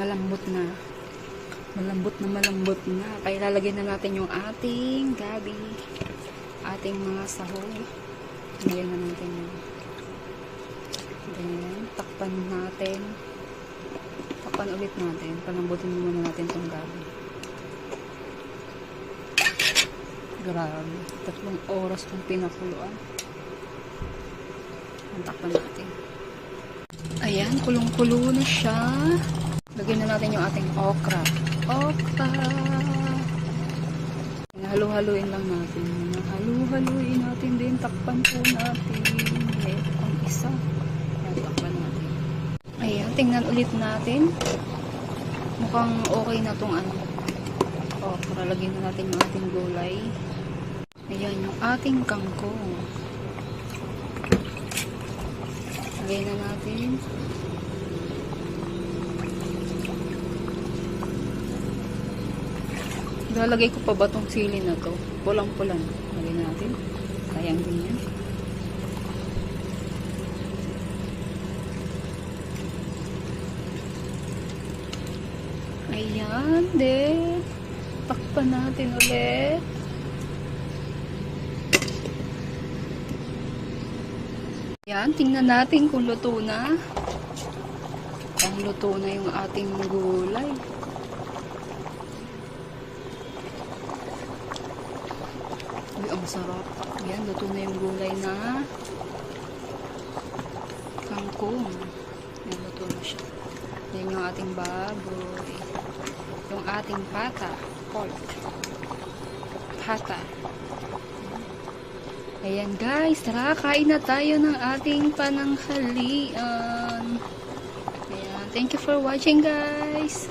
malambot na. Malambot na. Kaya lalagyan na natin yung ating gabi. Ating mga sahog. Lagyan na natin yun. Then, takpan natin. Takpan ulit natin. Palambutin muna natin itong gabi. Grabe. 3 oras itong pinakuluan. Takpan natin. Ayan, kulong-kulo na siya. Lagyan na natin yung ating okra. Halu-haluin lang natin. Halu-haluin natin din. Takpan po natin. Ito ang isa. Ayan, takpan natin. Ayan, tingnan ulit natin. Mukhang okay na tong okra. Lagyan na natin yung ating gulay. Ayan, yung ating kangkong. Lagyan na natin. Lalagay ko pa ba tong sili na to? Pulang-pulang. Lagyan natin. Sayang din yan. Ayan, de. Takpan natin ulit. Ayan, tingnan natin kung luto na. Ang luto na yung ating gulay. Uy, ang sarap. Ayan, luto na yung gulay na kangkong. Ayan, luto na siya. Ayan yung ating baboy. Yung ating pata. Pork. Pata. Ayan guys, tara, kain na tayo ng ating pananghalian. Ayan, thank you for watching guys.